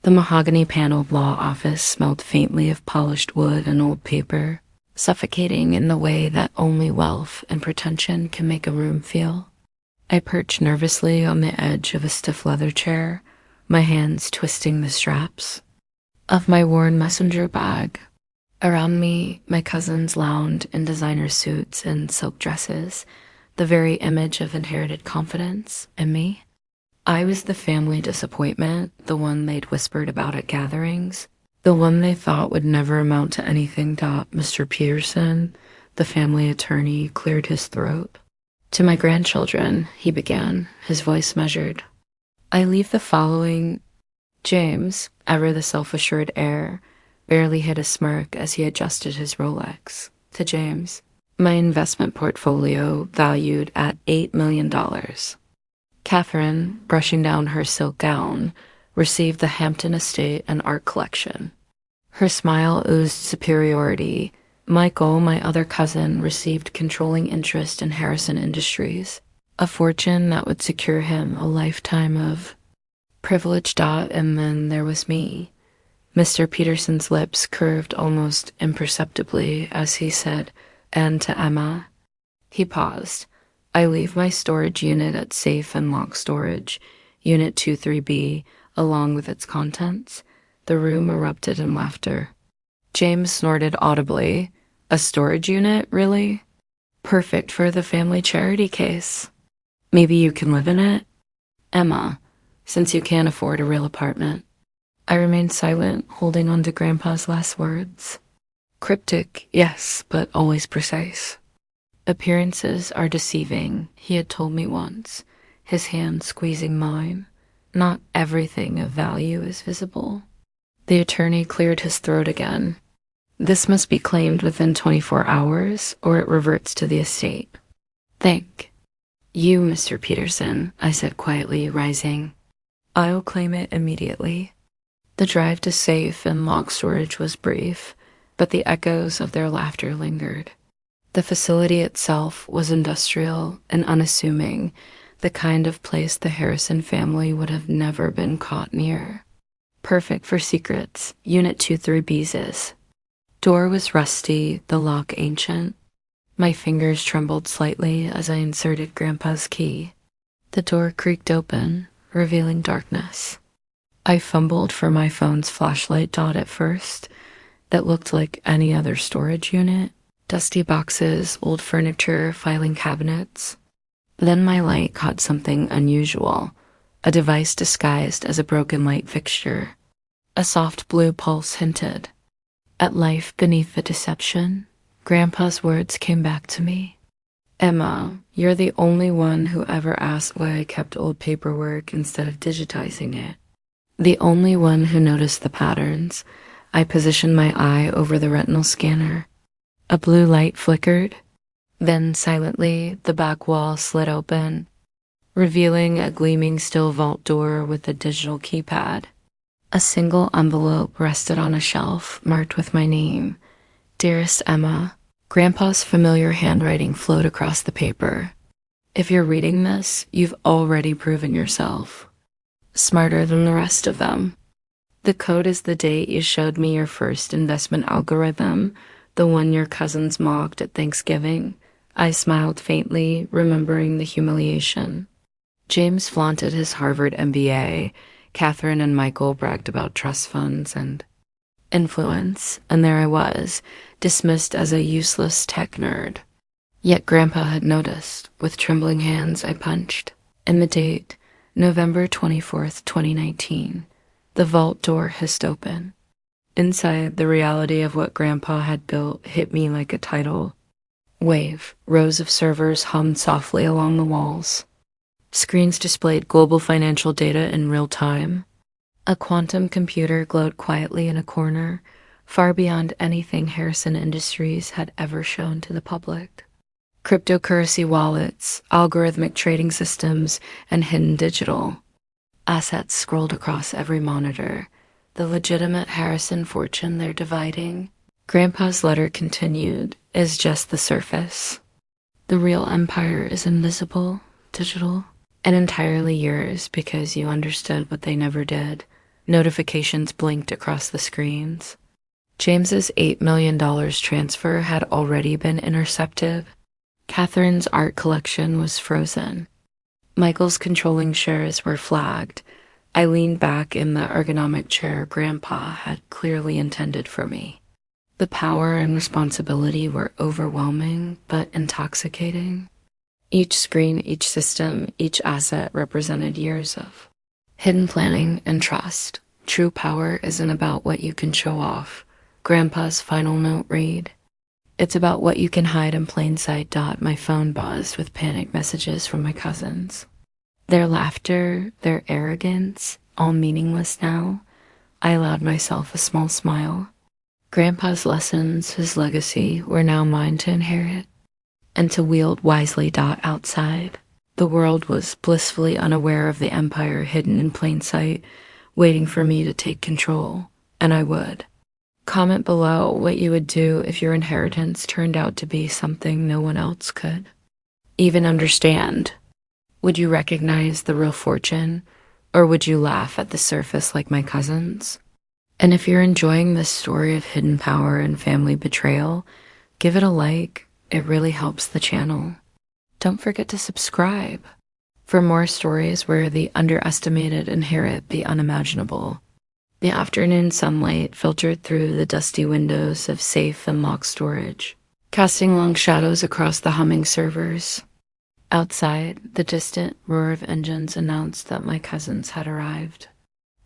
The mahogany-paneled law office smelled faintly of polished wood and old paper, suffocating in the way that only wealth and pretension can make a room feel. I perched nervously on the edge of a stiff leather chair, my hands twisting the straps of my worn messenger bag. Around me, my cousins lounged in designer suits and silk dresses, the very image of inherited confidence in me. I was the family disappointment, the one they'd whispered about at gatherings, the one they thought would never amount to anything. Mr. Peterson, the family attorney, cleared his throat. To my grandchildren, he began, his voice measured. I leave the following. James, ever the self-assured heir, barely hid a smirk as he adjusted his Rolex. To James, my investment portfolio valued at $8 million. Catherine, brushing down her silk gown, received the Hampton estate and art collection. Her smile oozed superiority. Michael, my other cousin, received controlling interest in Harrison Industries, a fortune that would secure him a lifetime of privilege. And then there was me. Mr. Peterson's lips curved almost imperceptibly as he said, and to Emma. He paused. I leave my storage unit at Safe and Lock Storage, Unit 23B, along with its contents. The room erupted in laughter. James snorted audibly. A storage unit, really? Perfect for the family charity case. Maybe you can live in it? Emma, since you can't afford a real apartment. I remained silent, holding on to Grandpa's last words. Cryptic, yes, but always precise. Appearances are deceiving, he had told me once, his hand squeezing mine. Not everything of value is visible. The attorney cleared his throat again. This must be claimed within 24 hours, or it reverts to the estate. Thank you, Mr. Peterson, I said quietly, rising. I'll claim it immediately. The drive to Safe and Lock Storage was brief, but the echoes of their laughter lingered. The facility itself was industrial and unassuming, the kind of place the Harrison family would have never been caught near. Perfect for secrets, Unit 23B's. Door was rusty, the lock ancient. My fingers trembled slightly as I inserted Grandpa's key. The door creaked open, revealing darkness. I fumbled for my phone's flashlight. At first, that looked like any other storage unit. Dusty boxes, old furniture, filing cabinets. Then my light caught something unusual, a device disguised as a broken light fixture. A soft blue pulse hinted at life beneath the deception. Grandpa's words came back to me. Emma, you're the only one who ever asked why I kept old paperwork instead of digitizing it. The only one who noticed the patterns. I positioned my eye over the retinal scanner. A blue light flickered. Then, silently, the back wall slid open, revealing a gleaming steel vault door with a digital keypad. A single envelope rested on a shelf, marked with my name. Dearest Emma. Grandpa's familiar handwriting flowed across the paper. If you're reading this, you've already proven yourself. Smarter than the rest of them. The code is the date you showed me your first investment algorithm, the one your cousins mocked at Thanksgiving. I smiled faintly, remembering the humiliation. James flaunted his Harvard MBA. Catherine and Michael bragged about trust funds and influence, and there I was, dismissed as a useless tech nerd. Yet Grandpa had noticed. With trembling hands, I punched. And the date, November 24th, 2019. The vault door hissed open. Inside, the reality of what Grandpa had built hit me like a tidal wave. Rows of servers hummed softly along the walls. Screens displayed global financial data in real time. A quantum computer glowed quietly in a corner, far beyond anything Harrison Industries had ever shown to the public. Cryptocurrency wallets, algorithmic trading systems, and hidden digital assets scrolled across every monitor. The legitimate Harrison fortune they're dividing. Grandpa's letter continued, is just the surface. The real empire is invisible, digital, and entirely yours because you understood what they never did. Notifications blinked across the screens. James's $8 million transfer had already been intercepted. Catherine's art collection was frozen. Michael's controlling shares were flagged. I leaned back in the ergonomic chair Grandpa had clearly intended for me. The power and responsibility were overwhelming but intoxicating. Each screen, each system, each asset represented years of hidden planning and trust. True power isn't about what you can show off. Grandpa's final note read, "It's about what you can hide in plain sight." My phone buzzed with panic messages from my cousins. Their laughter, their arrogance, all meaningless now. I allowed myself a small smile. Grandpa's lessons, his legacy, were now mine to inherit and to wield wisely. Outside, the world was blissfully unaware of the empire hidden in plain sight, waiting for me to take control, and I would. Comment below what you would do if your inheritance turned out to be something no one else could even understand. Would you recognize the real fortune, or would you laugh at the surface like my cousins? And if you're enjoying this story of hidden power and family betrayal, give it a like. It really helps the channel. Don't forget to subscribe for more stories where the underestimated inherit the unimaginable. The afternoon sunlight filtered through the dusty windows of safe and locked storage, casting long shadows across the humming servers. Outside, the distant roar of engines announced that my cousins had arrived.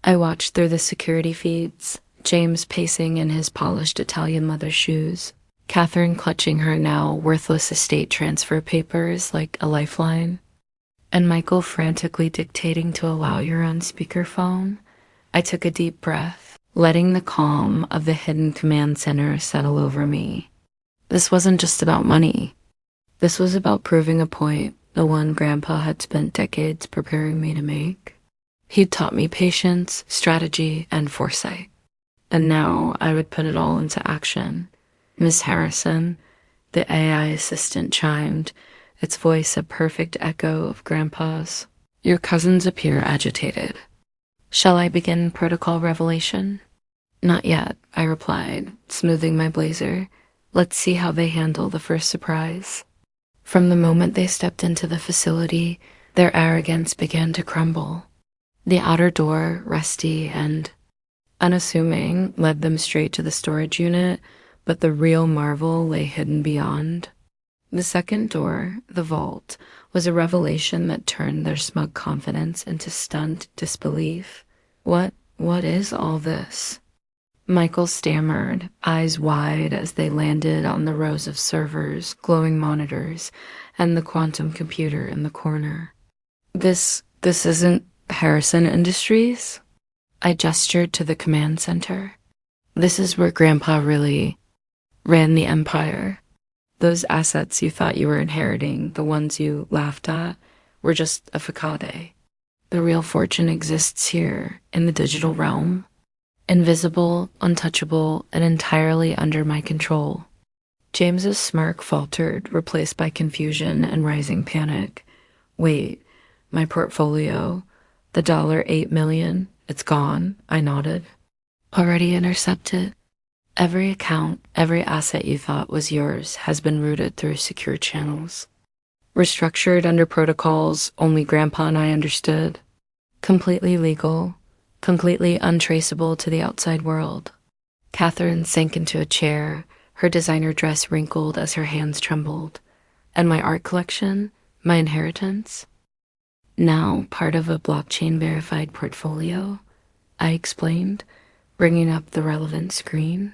I watched through the security feeds, James pacing in his polished Italian leather shoes, Catherine clutching her now worthless estate transfer papers like a lifeline, and Michael frantically dictating to allow your on speakerphone. I took a deep breath, letting the calm of the hidden command center settle over me. This wasn't just about money. This was about proving a point, the one Grandpa had spent decades preparing me to make. He'd taught me patience, strategy, and foresight. And now I would put it all into action. "Miss Harrison," the AI assistant chimed, its voice a perfect echo of Grandpa's. "Your cousins appear agitated. Shall I begin protocol revelation?" "Not yet," I replied, smoothing my blazer. "Let's see how they handle the first surprise." From the moment they stepped into the facility, their arrogance began to crumble. The outer door, rusty and unassuming, led them straight to the storage unit, but the real marvel lay hidden beyond. The second door, the vault, was a revelation that turned their smug confidence into stunned disbelief. What is all this?" Michael stammered, eyes wide as they landed on the rows of servers, glowing monitors, and the quantum computer in the corner. This isn't Harrison Industries?" I gestured to the command center. "This is where Grandpa really ran the empire. Those assets you thought you were inheriting, the ones you laughed at, were just a facade. The real fortune exists here, in the digital realm. Invisible, untouchable, and entirely under my control." James's smirk faltered, replaced by confusion and rising panic. "Wait, my portfolio, the $8 million, it's gone," I nodded. "Already intercepted. Every account, every asset you thought was yours has been routed through secure channels. Restructured under protocols only Grandpa and I understood. Completely legal, completely untraceable to the outside world." Catherine sank into a chair, her designer dress wrinkled as her hands trembled. "And my art collection, my inheritance? Now part of a blockchain-verified portfolio," I explained, bringing up the relevant screen.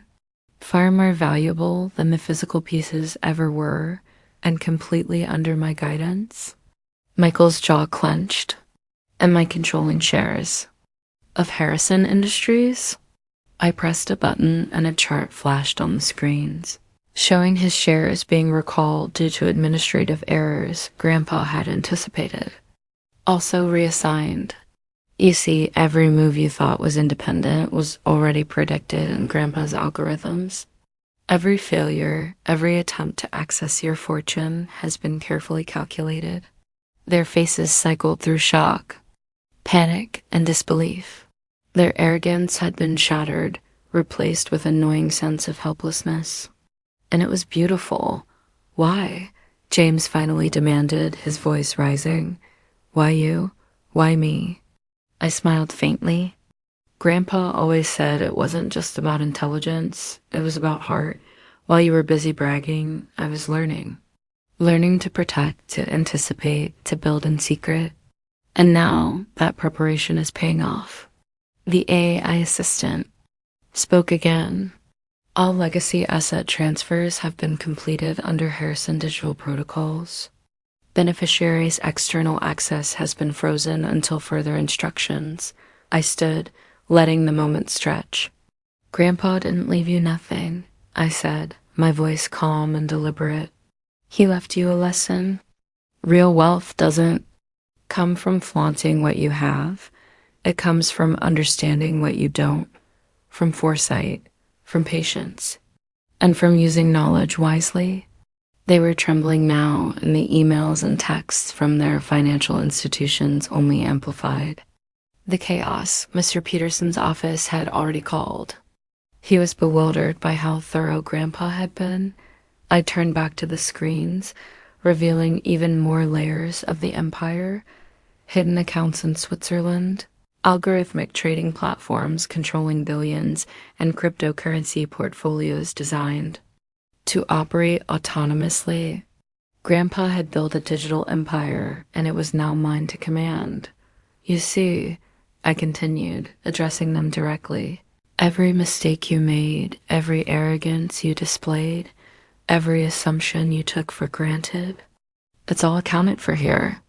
"Far more valuable than the physical pieces ever were, and completely under my guidance." Michael's jaw clenched. "And my controlling shares of Harrison Industries?" I pressed a button and a chart flashed on the screens, showing his shares being recalled due to administrative errors Grandpa had anticipated. Also reassigned. You see, every move you thought was independent was already predicted in Grandpa's algorithms. Every failure, every attempt to access your fortune has been carefully calculated. Their faces cycled through shock, panic, and disbelief. Their arrogance had been shattered, replaced with a gnawing sense of helplessness. And it was beautiful. Why? James finally demanded, his voice rising. Why you? Why me? I smiled faintly. Grandpa always said it wasn't just about intelligence, it was about heart. While you were busy bragging, I was learning. Learning to protect, to anticipate, to build in secret. And now that preparation is paying off. The AI assistant spoke again. All legacy asset transfers have been completed under Harrison Digital Protocols. Beneficiaries' external access has been frozen until further instructions. I stood, letting the moment stretch. Grandpa didn't leave you nothing, I said, my voice calm and deliberate. He left you a lesson. Real wealth doesn't come from flaunting what you have. It comes from understanding what you don't, from foresight, from patience, and from using knowledge wisely. They were trembling now, and the emails and texts from their financial institutions only amplified the chaos. Mr. Peterson's office had already called. He was bewildered by how thorough Grandpa had been. I turned back to the screens, revealing even more layers of the empire, hidden accounts in Switzerland, algorithmic trading platforms controlling billions, and cryptocurrency portfolios designed to operate autonomously. Grandpa had built a digital empire, and it was now mine to command. You see, I continued, addressing them directly, every mistake you made, every arrogance you displayed, every assumption you took for granted, it's all accounted for here.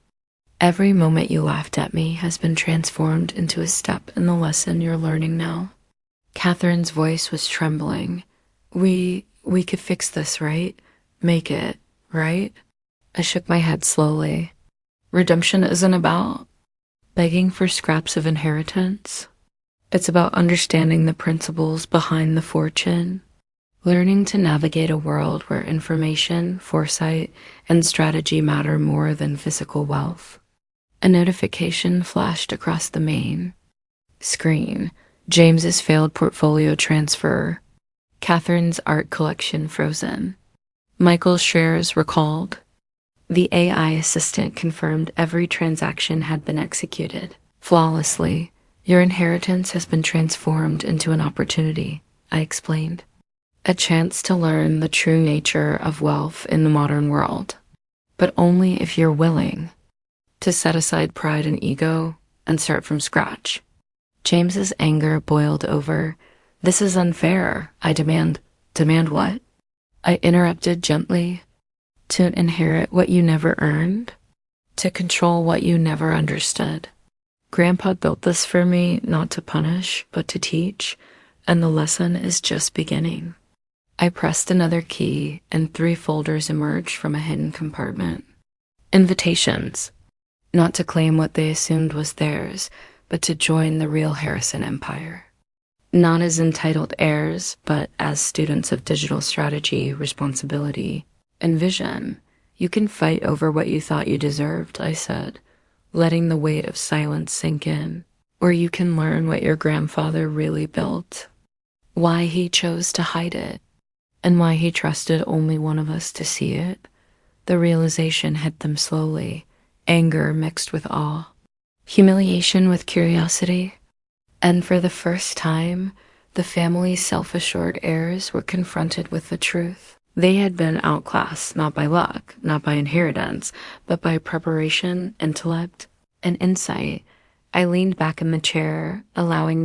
Every moment you laughed at me has been transformed into a step in the lesson you're learning now. Catherine's voice was trembling. We could fix this, right? Make it, right? I shook my head slowly. Redemption isn't about begging for scraps of inheritance. It's about understanding the principles behind the fortune, learning to navigate a world where information, foresight, and strategy matter more than physical wealth. A notification flashed across the main screen. James's failed portfolio transfer. Catherine's art collection frozen. Michael's shares recalled. The AI assistant confirmed every transaction had been executed flawlessly. Your inheritance has been transformed into an opportunity, I explained. A chance to learn the true nature of wealth in the modern world. But only if you're willing to set aside pride and ego and start from scratch. James's anger boiled over. This is unfair, I demand. Demand what? I interrupted gently. To inherit what you never earned? To control what you never understood? Grandpa built this for me, not to punish, but to teach, and the lesson is just beginning. I pressed another key, and 3 folders emerged from a hidden compartment. Invitations. Not to claim what they assumed was theirs, but to join the real Harrison empire. Not as entitled heirs, but as students of digital strategy, responsibility, and vision. You can fight over what you thought you deserved, I said, letting the weight of silence sink in. Or you can learn what your grandfather really built, why he chose to hide it, and why he trusted only one of us to see it. The realization hit them slowly. Anger mixed with awe, humiliation with curiosity, and for the first time, the family's self-assured heirs were confronted with the truth. They had been outclassed not by luck, not by inheritance, but by preparation, intellect, and insight. I leaned back in the chair, allowing